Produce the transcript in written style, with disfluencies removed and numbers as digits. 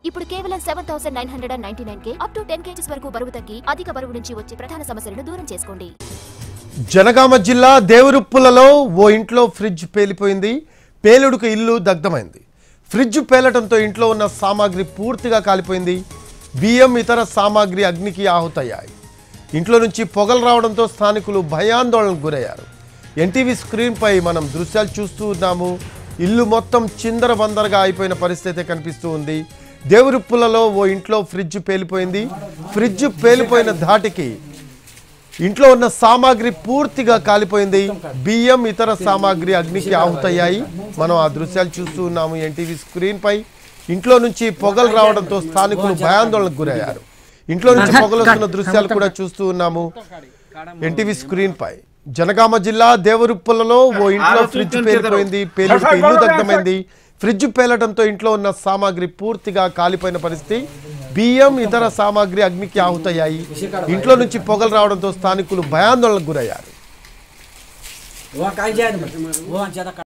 ఇప్పుడు కేవలం 7999కే up to 10 kgs వరకు బరువు తగ్గి అధిక బరువు నుంచి వచ్చే ప్రధాన సమస్యలను దూరం చేసుకోండి. జనగామ జిల్లా దేవరుప్పులలో ఓ ఇంట్లో ఫ్రిడ్జ్ పేలిపోయింది. పేలుడుకు ఇల్లు దగ్ధమైంది. ఫ్రిడ్జ్ పేలటంతో ఇంట్లో ఉన్న సామాగ్రి పూర్తిగా కాలిపోయింది. బియ్యం ఇతర సామాగ్రి అగ్నికి ఆహుతయ్యాయి. ఇంట్లో నుంచి పొగలు రావడంతో స్థానికులు భయాందోళనకు గురయ్యారు. ఎన్టీవీ స్క్రీన్పై మనం దృశ్యాలు చూస్తూ ఉన్నాము. ఇల్లు మొత్తం చిందరబందరగా అయిపోయిన పరిస్థితి కనిపిస్తూ ఉంది. దేవరుప్పులలో ఓ ఇంట్లో ఫ్రిడ్జ్ పేలిపోయింది. ఫ్రిడ్జ్ పేలిపోయిన ధాటికి ఇంట్లో ఉన్న సామాగ్రి పూర్తిగా కాలిపోయింది. బియ్యం ఇతర సామాగ్రి అగ్నికి ఆహుతయ్యాయి. మనం ఆ దృశ్యాలు చూస్తూ ఉన్నాము ఎన్టీవీ స్క్రీన్పై. ఇంట్లో నుంచి పొగలు రావడంతో స్థానికులు భయాందోళనకు గురయ్యారు. ఇంట్లో నుంచి పొగలు వస్తున్న దృశ్యాలు కూడా చూస్తూ ఉన్నాము ఎన్టీవీ స్క్రీన్పై. జనగామ జిల్లా దేవరుప్పులలో ఓ ఇంట్లో ఫ్రిడ్జ్ పేలిపోయింది. పేలుడికి ఇల్లు దగ్ధమైంది. ఫ్రిడ్జ్ పేలటంతో ఇంట్లో ఉన్న సామాగ్రి పూర్తిగా కాలిపోయిన పరిస్థితి. బియ్యం ఇతర సామాగ్రి అగ్నికి ఆహుతయ్యాయి. ఇంట్లో నుంచి పొగలు రావడంతో స్థానికులు భయాందోళనకు గురయ్యారు.